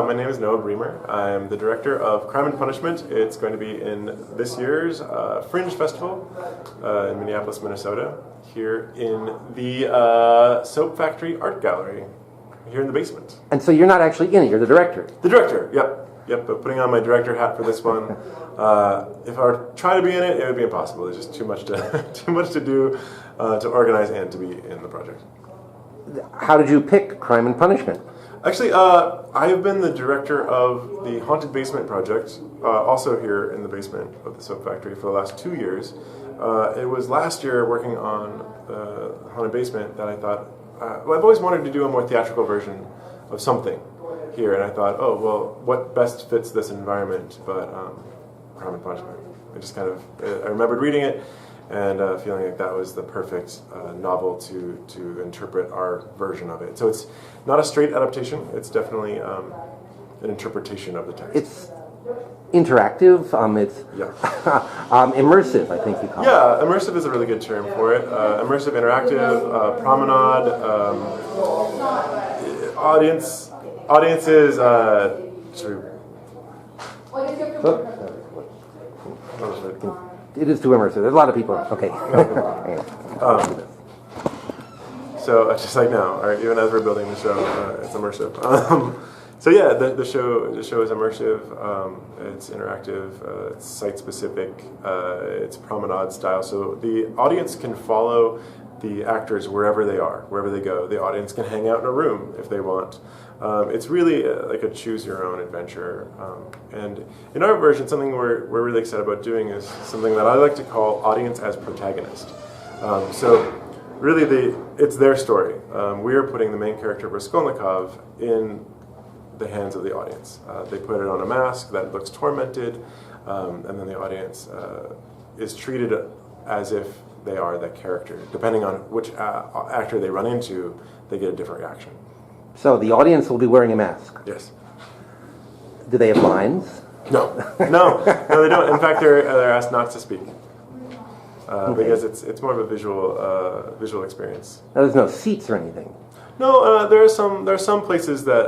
My name is Noah Bremer. I'm the director of Crime and Punishment. It's going to be in this year's Fringe Festival in Minneapolis, Minnesota, here in the Soap Factory Art Gallery, here in the basement. And so you're not actually in it, you're the director? The director, yep, but putting on my director hat for this one. If I were to try to be in it, it would be impossible. There's just too much to do to organize and to be in the project. How did you pick Crime and Punishment? Actually, I have been the director of the Haunted Basement project, also here in the basement of the Soap Factory for the last 2 years. It was last year working on Haunted Basement that I thought, well, I've always wanted to do a more theatrical version of something here, and I thought, oh, well, what best fits this environment but Crime and Punishment? I remembered reading it and feeling like that was the perfect novel to interpret our version of it. So it's not a straight adaptation. It's definitely an interpretation of the text. It's interactive. It's immersive, I think you call it. Yeah, immersive is a really good term for it. Immersive, interactive, promenade, audiences. It is too immersive. There's a lot of people. Okay. So just like now, or even as we're building the show, it's immersive. So yeah, the show is immersive. It's interactive. It's site specific. It's promenade style. So the audience can follow the actors wherever they are, wherever they go. The audience can hang out in a room if they want. It's really like a choose your own adventure. And in our version, something we're really excited about doing is something that I like to call audience as protagonist. So really, it's their story. We are putting the main character Raskolnikov in the hands of the audience. They put it on a mask that looks tormented, and then the audience is treated as if they are that character. Depending on which actor they run into, they get a different reaction. So the audience will be wearing a mask? Yes. Do they have lines? No, they don't. In fact, they're asked not to speak because it's more of a visual experience. Now, there's no seats or anything. No, there are some places that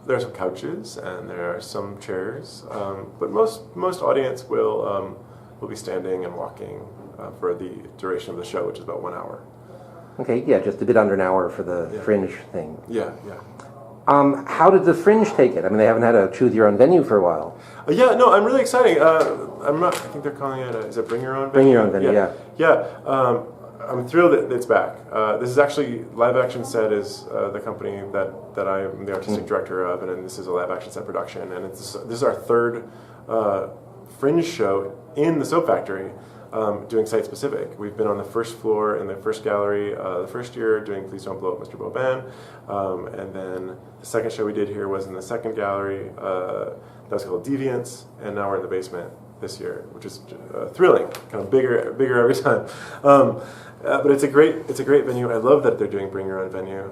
there are some couches and there are some chairs, but most audience will be standing and walking for the duration of the show, which is about 1 hour. Okay, yeah, just a bit under an hour for the Fringe thing. Yeah. How did the Fringe take it? I mean, they haven't had a choose your own venue for a while. I'm really excited. I think they're calling it, is it Bring Your Own Venue? Bring Your Own Venue, Yeah, I'm thrilled that it's back. This is actually, Live Action Set is the company that I'm the artistic director of, and then this is a Live Action Set production, and this is our third Fringe show in the Soap Factory. Doing site-specific. We've been on the first floor in the first gallery the first year doing Please Don't Blow Up Mr. Boban, and then the second show we did here was in the second gallery that was called Deviance, and now we're in the basement this year, which is thrilling, kind of bigger every time. But it's a great venue. I love that they're doing Bring Your Own Venue.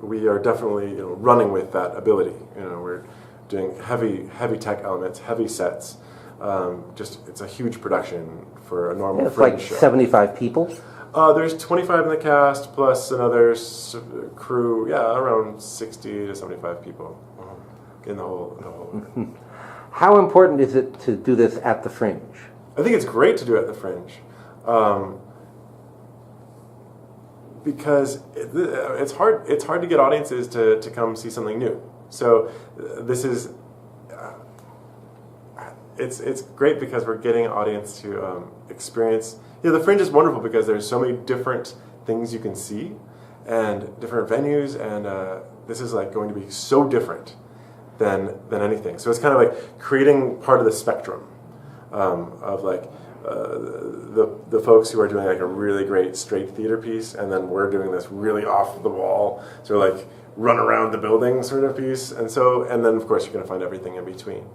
We are definitely running with that ability. We're doing heavy tech elements, heavy sets. It's a huge production for a normal Fringe show. It's like 75 people? There's 25 in the cast, plus another crew, around 60 to 75 people in the whole. How important is it to do this at the Fringe? I think it's great to do it at the Fringe. Because it's hard to get audiences to come see something new. So this is... it's great because we're getting an audience to experience. The Fringe is wonderful because there's so many different things you can see, and different venues, and this is like going to be so different than anything. So it's kind of like creating part of the spectrum of like the folks who are doing like a really great straight theater piece, and then we're doing this really off the wall, so like run around the building sort of piece, and then of course you're going to find everything in between.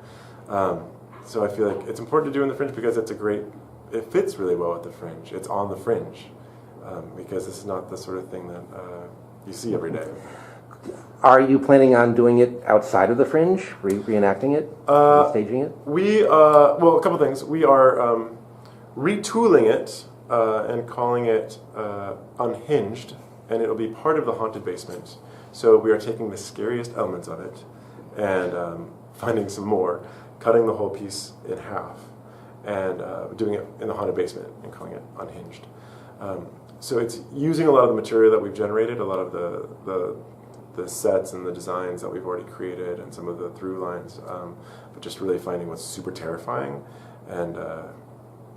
So I feel like it's important to do in the Fringe because it fits really well with the Fringe. It's on the Fringe because this is not the sort of thing that you see every day. Are you planning on doing it outside of the Fringe, reenacting it, staging it? Well, a couple things. We are retooling it and calling it Unhinged, and it'll be part of the Haunted Basement. So we are taking the scariest elements of it and finding some more, cutting the whole piece in half, and doing it in the Haunted Basement and calling it Unhinged. So it's using a lot of the material that we've generated, a lot of the sets and the designs that we've already created, and some of the through lines, but just really finding what's super terrifying, and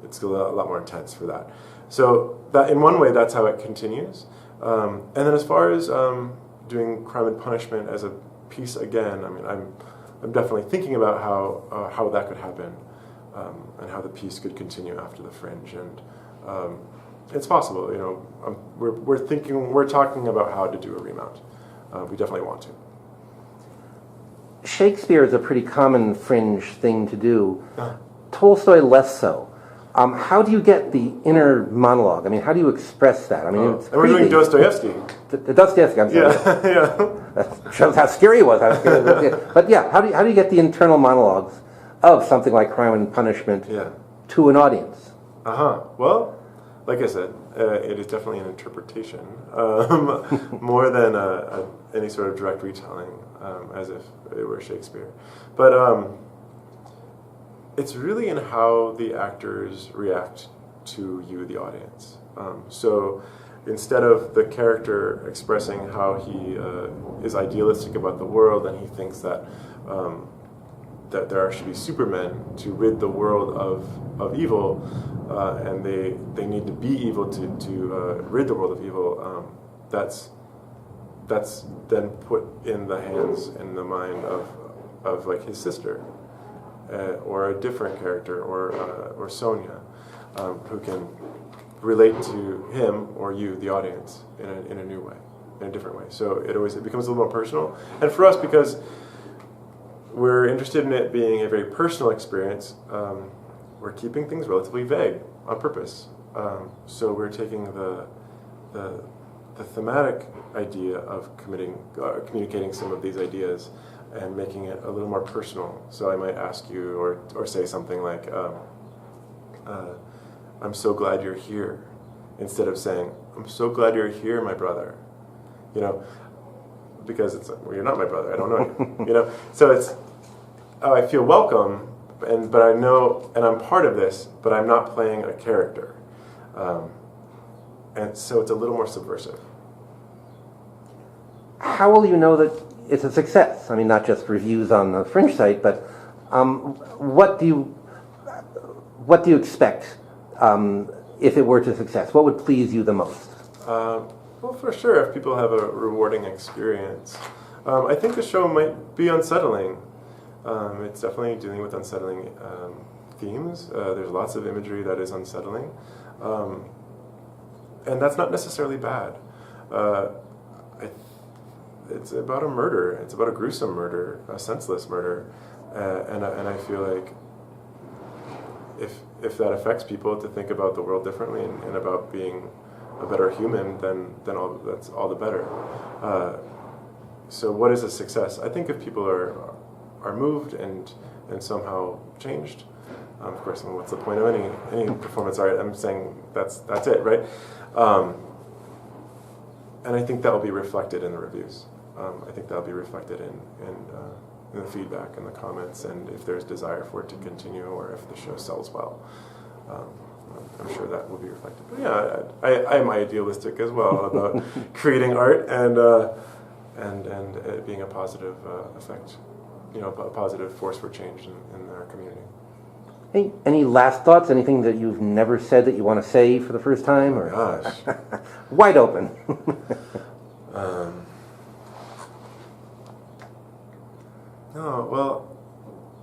it's a lot more intense for that. So that, in one way, that's how it continues. And then as far as doing Crime and Punishment as a piece again, I mean, I'm definitely thinking about how that could happen, and how the piece could continue after the Fringe, and it's possible. We're talking about how to do a remount. We definitely want to. Shakespeare is a pretty common Fringe thing to do. Tolstoy less so. How do you get the inner monologue? I mean, how do you express that? I mean, it's and we're doing Dostoevsky. Dostoevsky, I'm sorry. Yeah. That shows how scary it was. But yeah, how do you get the internal monologues of something like Crime and Punishment to an audience? Well, like I said, it is definitely an interpretation more than any sort of direct retelling, as if it were Shakespeare. But it's really in how the actors react to you, the audience. So instead of the character expressing how he is idealistic about the world, and he thinks that that there should be supermen to rid the world of evil, and they need to be evil to rid the world of evil. That's then put in the hands and the mind of like his sister, or a different character, or Sonia, who can relate to him or you, the audience, in a new way, in a different way. So it becomes a little more personal, and for us, because we're interested in it being a very personal experience, we're keeping things relatively vague on purpose. So we're taking the thematic idea of communicating some of these ideas and making it a little more personal. So I might ask you or say something like, I'm so glad you're here, instead of saying, I'm so glad you're here, my brother. Because it's, well, you're not my brother, I don't know you. So it's, I feel welcome, but I know, and I'm part of this, but I'm not playing a character. And so it's a little more subversive. How will you know that it's a success? I mean, not just reviews on the Fringe site, but what do you expect if it were to success? What would please you the most? Well, for sure, if people have a rewarding experience. I think the show might be unsettling. It's definitely dealing with unsettling themes. There's lots of imagery that is unsettling. And that's not necessarily bad. It's about a murder. It's about a gruesome murder, a senseless murder. And I feel like if that affects people to think about the world differently and about being a better human, then that's all the better. So what is a success? I think if people are moved and somehow changed, of course, what's the point of any performance art? I'm saying that's it, right? And I think that will be reflected in the reviews. I think that will be reflected in the feedback and the comments, and if there's desire for it to continue, or if the show sells well. I'm sure that will be reflected. But yeah, I'm idealistic as well about creating art and it being a positive effect, a positive force for change in our community. Any last thoughts? Anything that you've never said that you want to say for the first time? Or Gosh. wide open. No, well,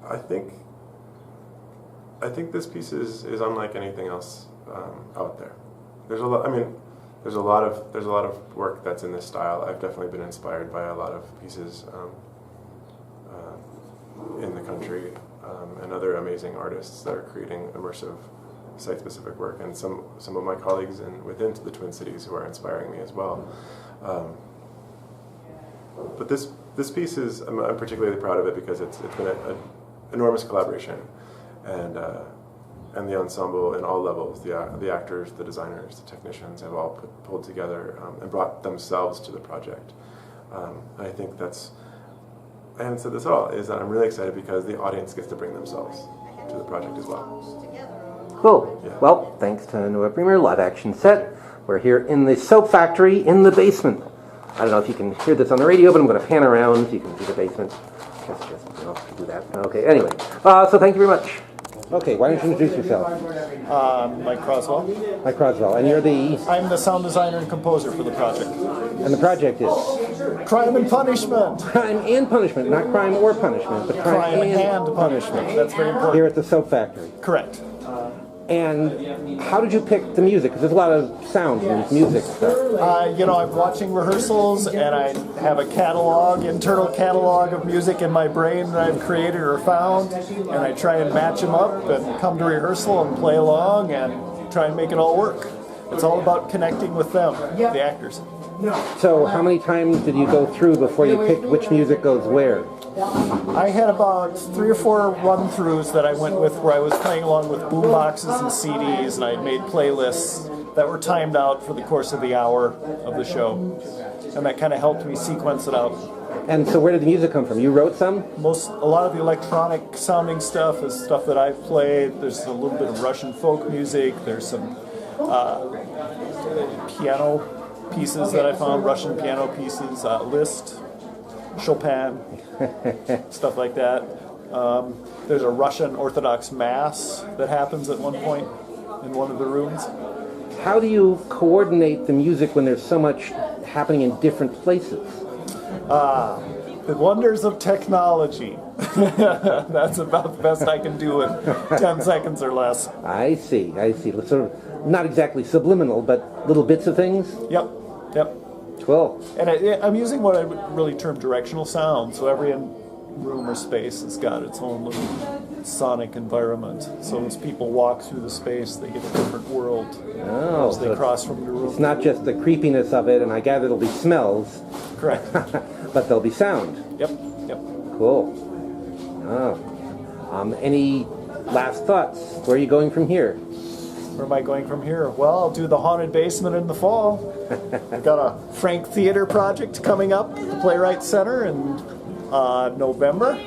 I think this piece is unlike anything else out there. There's a lot. I mean, there's a lot of work that's in this style. I've definitely been inspired by a lot of pieces in the country and other amazing artists that are creating immersive, site-specific work, and some of my colleagues within the Twin Cities who are inspiring me as well. But this piece is, I'm particularly proud of it because it's been an enormous collaboration, and the ensemble in all levels, the actors, the designers, the technicians have all pulled together and brought themselves to the project. And I think I haven't said this at all, is that I'm really excited because the audience gets to bring themselves to the project as well. Cool. Yeah. Well, thanks to Noah Bremer, live action set. We're here in the soap factory in the basement. I don't know if you can hear this on the radio, but I'm going to pan around so you can see the basement. Just do that. Okay, anyway. So thank you very much. Okay, why don't you introduce yourself? Mike Croswell. Mike Croswell, and you're the... I'm the sound designer and composer for the project. And the project is? Crime and Punishment. Crime and Punishment, not crime or punishment, but Crime and Punishment. That's very important. Here at the soap factory. Correct. And how did you pick the music? Because there's a lot of sound and music stuff. I'm watching rehearsals, and I have a internal catalog of music in my brain that I've created or found, and I try and match them up and come to rehearsal and play along and try and make it all work. It's all about connecting with them, the actors. So how many times did you go through before you picked which music goes where? I had about 3 or 4 run-throughs that I went with where I was playing along with boom boxes and CDs, and I made playlists that were timed out for the course of the hour of the show. And that kind of helped me sequence it out. And so where did the music come from? You wrote some? A lot of the electronic sounding stuff is stuff that I've played. There's a little bit of Russian folk music. There's some piano pieces that I found, Russian piano pieces, Liszt, Chopin, stuff like that. There's a Russian Orthodox Mass that happens at one point in one of the rooms. How do you coordinate the music when there's so much happening in different places? The wonders of technology. That's about the best I can do in 10 seconds or less. I see. Sort of not exactly subliminal, but little bits of things? Yep. Cool. And I'm using what I would really term directional sound, so every room or space has got its own little sonic environment. So as people walk through the space, they get a different world as they cross from the room. It's not just the creepiness of it, and I gather there'll be smells. Correct. But there'll be sound. Yep. Cool. Any last thoughts? Where are you going from here? Where am I going from here? Well, I'll do the Haunted Basement in the fall. I've got a Frank Theater project coming up at the Playwright Center in November.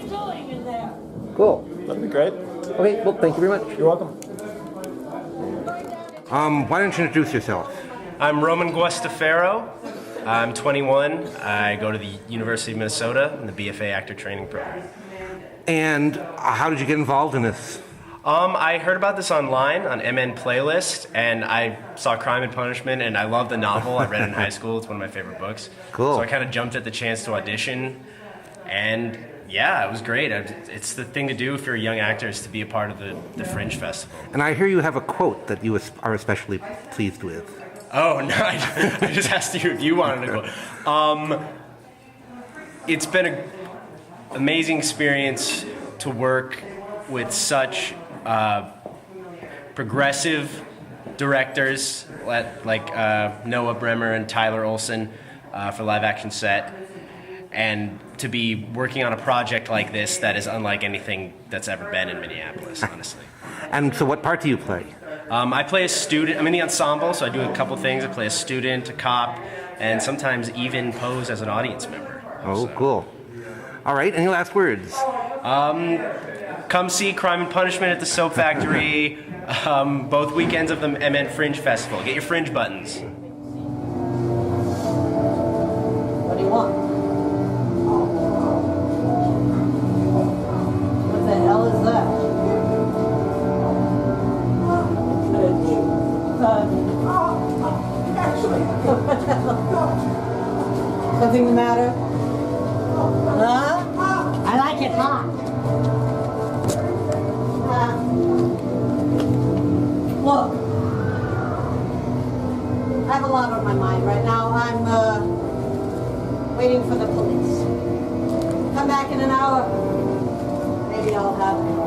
Cool. That'd be great. Okay, well, thank you very much. You're welcome. Why don't you introduce yourself? I'm Roman Guastafaro. I'm 21. I go to the University of Minnesota in the BFA Actor Training Program. And how did you get involved in this? I heard about this online on MN Playlist, and I saw Crime and Punishment, and I love the novel. I read it in high school. It's one of my favorite books. Cool. So I kind of jumped at the chance to audition, and yeah, it was great. It's the thing to do if you're a young actor, is to be a part of the Fringe Festival. And I hear you have a quote that you are especially pleased with. Oh, no, I just asked you if you wanted to go. It's been an amazing experience to work with such progressive directors like Noah Bremer and Tyler Olson for live action set, and to be working on a project like this that is unlike anything that's ever been in Minneapolis, honestly. And so what part do you play? I play a student. I'm in the ensemble, so I do a couple things. I play a student, a cop, and sometimes even pose as an audience member. Oh, cool. All right, any last words? Come see Crime and Punishment at the Soap Factory, both weekends of the MN Fringe Festival. Get your Fringe buttons. What do you want? What the hell is that? Something the matter? Huh? I like it hot. Look, I have a lot on my mind right now. I'm waiting for the police. Come back in an hour. Maybe I'll have